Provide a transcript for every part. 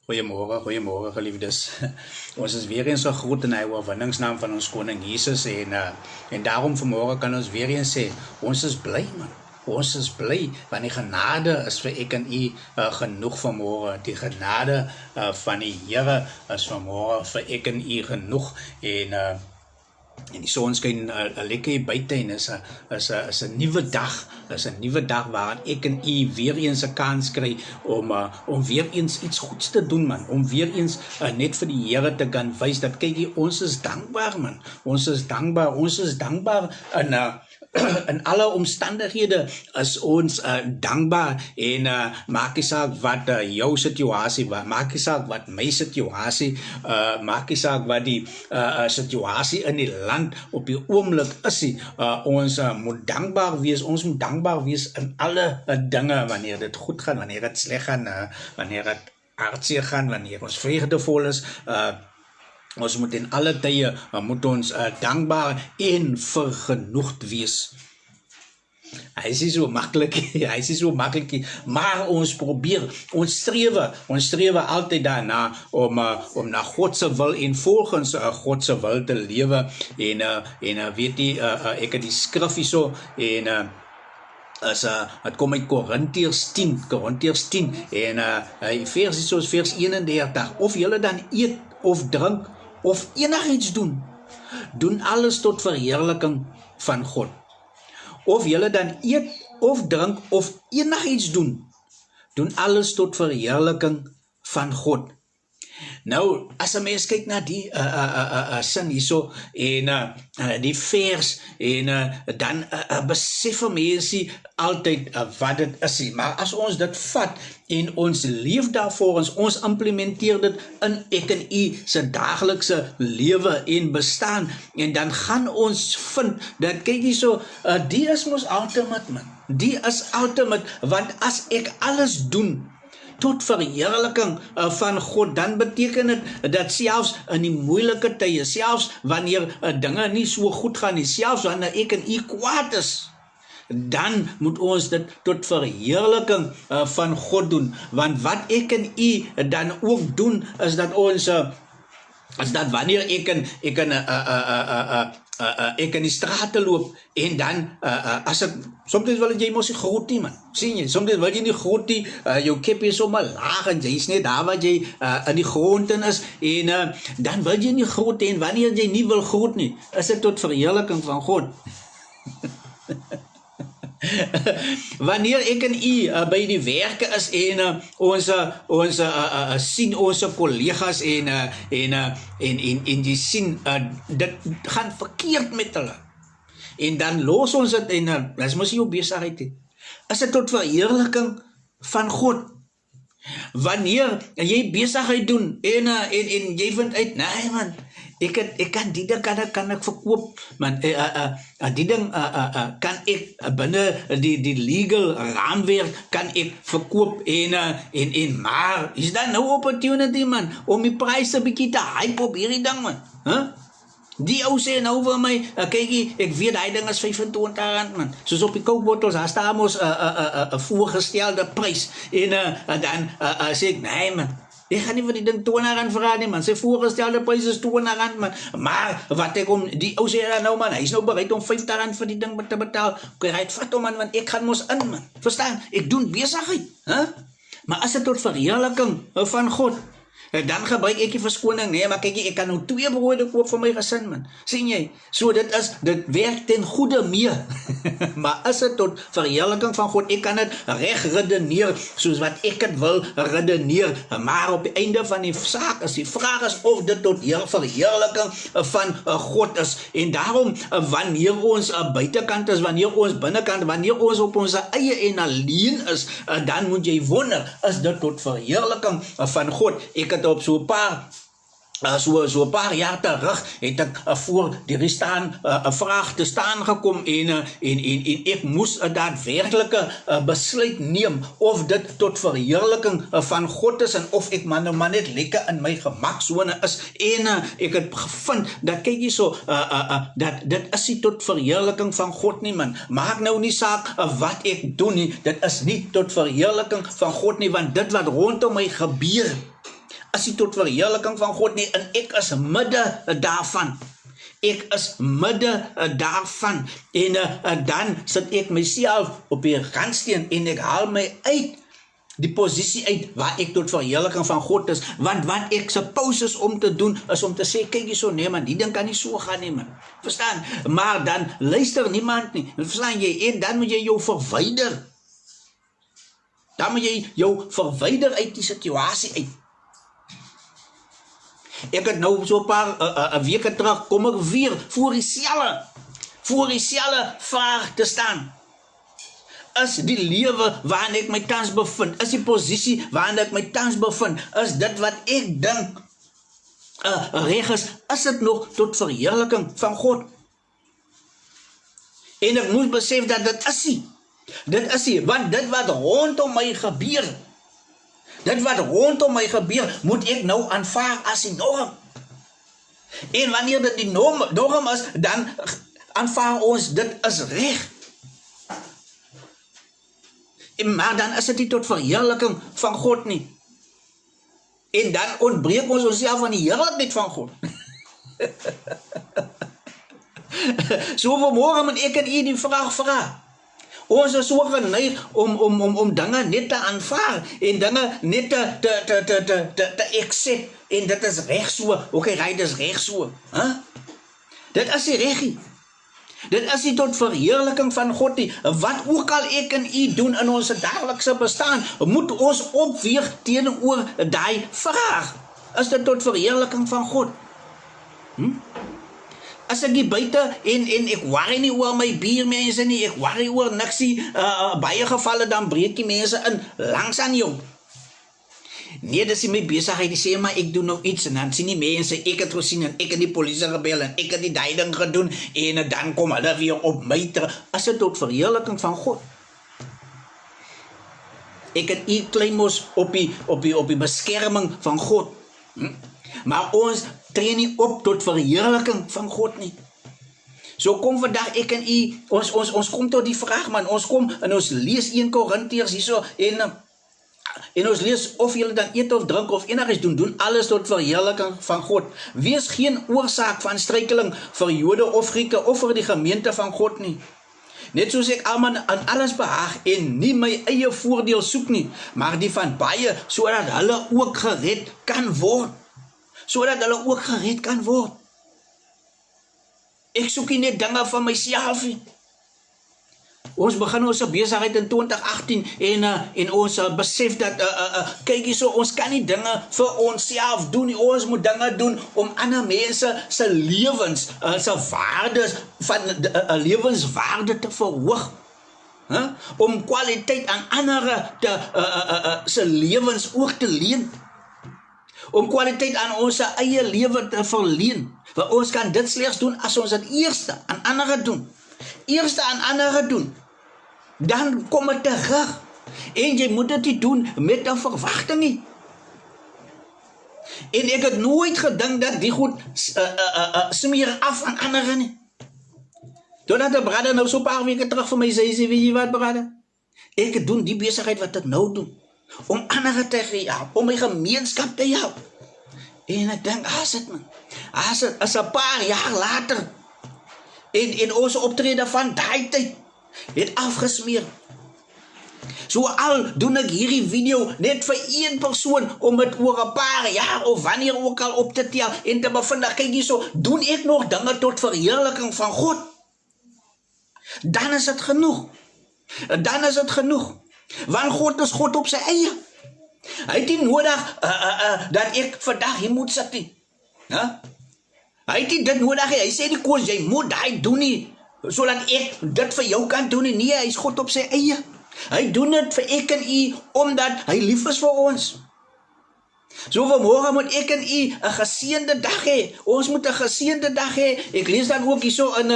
Goeiemôre geliefdes. Ons is weer eens gegroet in die oorwinningsnaam van ons koning Jesus en daarom vanmôre kan ons weer eens sê, ons is bly man. Ons is bly want die genade is vir ek en u genoeg vanmôre. Die genade van die Here is vanmôre vir ek en u genoeg en die son skyn lekker hier buite en is 'n nuwe dag. Is 'n nuwe dag waarin ek en u weer eens 'n kans kry om weer eens iets goeds te doen man. Om weer eens net vir die Here te kan wys dat kyk ons is dankbaar man. Ons is dankbaar in alle omstandighede is ons dankbaar en maak nie saak wat jou situasie was, maak nie saak wat my situasie, maak nie saak wat die situasie in die land op die oomblik is. Ons moet dankbaar wees in alle dinge, wanneer dit goed gaan, wanneer dit sleg gaan, wanneer dit hartseer gaan, wanneer ons vreugdevol is. Ons moet in alle tye moet ons dankbaar en vergenoegd wees. Hy is nie so maklik, maar ons probeer, ons strewe altyd daarna om na God se wil en volgens God se wil te lewe en weet jy, ek het die skrif hierso en het kom uit Korintiërs 10 en vers is soos vers 31, of julle dan eet of drink of enigiets doen alles tot verheerliking van God. Of julle dan eet of drink of enigiets doen alles tot verheerliking van God. Nou, as 'n mens kyk na die sin hierso en die vers en dan besef 'n mensie altyd wat dit is. Maar as ons dit vat en ons leef daarvoor, ons implementeer dit in ek en u se daaglikse lewe en bestaan en dan gaan ons vind dat kyk hierso, die is mos ultimate man. Die is ultimate, want as ek alles doen tot verheerliking van God, dan beteken dit dat selfs in die moeilike tye, selfs wanneer dinge nie so goed gaan nie, selfs wanneer ek en u kwaad is, dan moet ons dit tot verheerliking van God doen, want wat ek en u dan ook doen, is dat ons is dat wanneer ek in die strate loop en dan as ek soms wil jy mos nie groet nie man, sien jy, soms wil jy nie groet nie, jou kep is sommer laag en jy is net daar wat jy in die grond in is en dan wil jy nie groet en wanneer jy nie wil groet nie, is dit tot verheerliking van God. Wanneer ek en u by die werke is en ons sien ons kollegas en jy sien dit gaan verkeerd met hulle en dan los ons dit en dis mos jou besigheid nie. Is dit tot verheerliking van God? Wanneer jy besigheid doen en jy vind uit, nee man, ek kan die ding kan ek verkoop, man, die ding kan ek binne die legal raamwerk kan ek verkoop en maar is daar nou opportunity man om die pryse bietjie te hype op hierdie ding man, huh? Die ou sê nou vir my, kykie, ek weet hy ding is R25 man, soos op die kookbottels, daar staan mos 'n voorgestelde prys en dan sê ek, nee man, ek gaan nie vir die ding R20 vra nie man, sy voorgestelde prys is R20 man, maar wat ek om, die ou sê nou man, hy is nou bereid om R50 vir die ding te betaal, okay, hy het vat hom man, want ek gaan mos in man, verstaan, ek doen besigheid, huh? Maar as dit tot verheerliking van God, dan gebruik ek die verskoning, nee, maar kyk, ek kan nou 2 brode koop vir my gesin, man. Sien jy? So dit werk ten goeie mee. Maar is dit tot verheerliking van God? Ek kan dit reg redeneer, soos wat ek het wil redeneer. Maar op die einde van die saak is die vraag is of dit tot verheerliking van God is. En daarom, wanneer ons buitekant is, wanneer ons binnekant, wanneer ons op ons eie en alleen is, dan moet jy wonder, is dit tot verheerliking van God? Ek het op so 'n paar jaar terug het ek voor die vraag te staan gekom en ek moes 'n daadwerklike besluit neem of dit tot verheerliking van God is en of ek maar net lekker in my gemaksone is en ek het gevind dat kyk hierso dat dit is nie tot verheerliking van God nie man. Maak nou nie saak wat ek doen nie, dit is nie tot verheerliking van God nie, want dit wat rondom my gebeur as nie tot verheerliking van God nie, en ek is midde daarvan. Ek is midde daarvan, en dan sit ek myself op die randsteen, en ek haal my uit die posisie uit waar ek tot verheerliking van God is, want wat ek suppose is om te doen, is om te sê, kyk hier so, nee man, die ding kan nie so gaan nie man, verstaan, maar dan luister niemand nie, verstaan jy, en dan moet jy jou verwyder, uit die situasie uit. Ek het nou so 'n paar weke terug, kom ek weer voor dieselfde vraag te staan. Is die lewe waarin ek my tans bevind, is die posisie waarin ek my tans bevind, is dit wat ek dink reg is dit nog tot verheerliking van God? En ek moet besef dat dit is nie, want dit wat rondom my gebeur, moet ek nou aanvaar as die norm. En wanneer dit die norm is, dan aanvaar ons, dit is reg. Maar dan is dit nie tot verheerliking van God nie. En dan ontbreek ons onsself van die heerlikheid van God. So vanmorgen moet ek en u die vraag vra. Ons is so geneig om dinge net te aanvaar en dinge net te accept, en dit is reg so. Okay, dit is reg so. Dit is nie reg nie. Dit is nie tot verheerliking van God nie. Wat ook al ek en u doen in ons daaglikse bestaan, moet ons opweeg teenoor daai vraag. Is dit tot verheerliking van God? As ek die buite en ek worry nie oor my buurmense nie, ek worry oor niks nie, baie gevalle dan breek die mense in langs aan jou. Nee, dis nie my besigheid, die sê maar ek doen nou iets, en dan sien die mense, ek het gesien, en ek het die polisie gebel, en ek het die ding gedoen, en dan kom hulle weer op my terug. As dit tot verheerliking van God. Ek het u klein mos op die beskerming van God. Maar ons tree nie op tot verheerliking van God nie. So kom vandag ek en u, ons kom tot die vraag man, ons kom en ons lees 1 Korintiërs hierso, en ons lees of julle dan eet of drink of enigiets doen alles tot verheerliking van God. Wees geen oorsaak van struikeling vir Jode of Grieke of vir die gemeente van God nie. Net soos ek almal aan alles behaag en nie my eie voordeel soek nie, maar die van baie, sodat hulle ook gered kan word. Ek soek nie net dinge van myself nie. Ons begin ons besigheid in 2018 en ons besef dat kyk hierso, ons kan nie dinge vir onsself doen nie. Ons moet dinge doen om ander mense se lewens, se waardes van lewenswaarde te verhoog. Om kwaliteit aan ander se lewens ook te leen. Om kwaliteit aan ons eie lewe te verleen. Want ons kan dit slegs doen as ons dit eerste aan ander doen. Dan kom het terug. En jy moet dit nie doen met 'n verwagting nie. En ek het nooit gedink dat die goed smeer af aan ander nie. Totdat die brother nou so 'n paar weke terug vir my sê, weet jy wat brother? Ek doen die besigheid wat ek nou doen, om ander te help, om my gemeenskap te help. En ek dink, as 'n paar jaar later, en ons optrede van daai tyd, het afgesmeer. So al doen ek hierdie video net vir een persoon, om het oor 'n paar jaar, of wanneer ook al op te tel, en te bevind, kyk hierso, doen ek nog dinge tot verheerliking van God? Dan is het genoeg. Want God is God op sy eie. Hy het nie nodig dat ek vandag hier moet sit nie. Hy het nie dit nodig nie. Hy sê die koos, jy moet hy doen nie, sodat ek dit vir jou kan doen nie. Nee, hy is God op sy eie. Hy doen dit vir ek en u, omdat hy lief is vir ons. So vanmorgen moet ek en u 'n geseënde dag hê. Ons moet 'n geseënde dag hê. Ek lees dan ook hierso in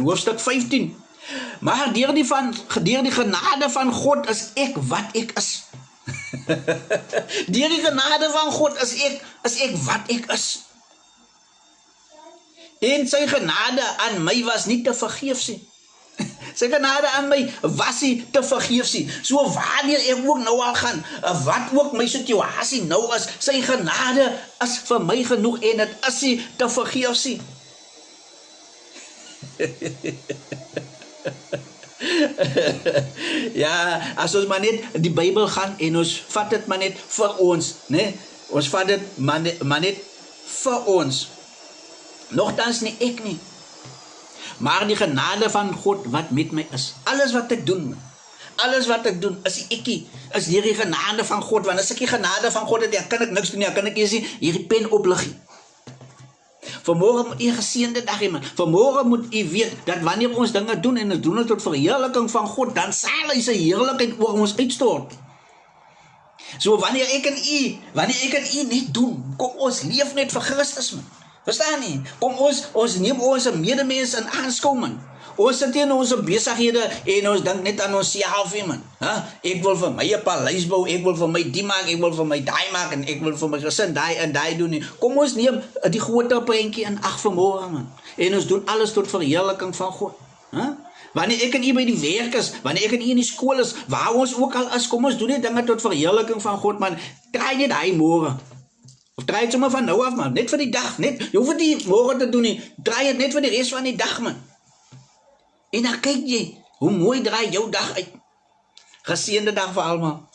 hoofstuk 15. Maar deur die genade van God is ek wat ek is. Deur die genade van God is ek wat ek is. En sy genade aan my was nie te vergeefs nie. Sy genade aan my was nie te vergeefs nie. So wanneer ek ook nou al gaan, wat ook my situasie nou is, sy genade is vir my genoeg en dit is nie te vergeefs nie. Ja, as ons maar net die Bybel gaan en ons vat dit maar net vir ons, né? Ons vat dit maar net vir ons. Nogtans nie ek nie, maar die genade van God wat met my is. Alles wat ek doen, is ekkie, is hierdie genade van God, want as ek die genade van God het, dan kan ek niks doen, dan kan ek eers nie hierdie pen oplig. Vanmorgen moet u geseënde dag hê, man. Vanmorgen moet u weet, dat wanneer ons dinge doen, en ons doen het tot verheerliking van God, dan sal hy sy heerlikheid oor ons uitstort. So wanneer ek en u net doen, kom ons leef net vir Christus, man. Verstaan nie? Kom ons neem ons medemens in aanskou, man. Ons sit in ons besighede en ons dink net aan ons self, man. Ek wil vir my 'n paleis bou, ek wil vir my die maak, ek wil vir my daai maak en ek wil vir my gesin daai en daai doen nie. Kom ons neem die groter prentjie in ag vanmôre, man. En ons doen alles tot verheerliking van God. Wanneer ek en u by die werk is, wanneer ek en u in die skool is, waar ons ook al is, kom ons doen die dinge tot verheerliking van God, man. Draai net hy môre. Of draai het sommer van nou af, man. Net vir die dag, net. Jy hoef dit môre te doen nie. Draai het net vir die res van die dag, man. En dan kyk jy, hoe mooi draai jou dag uit. Geseënde dag vir almal.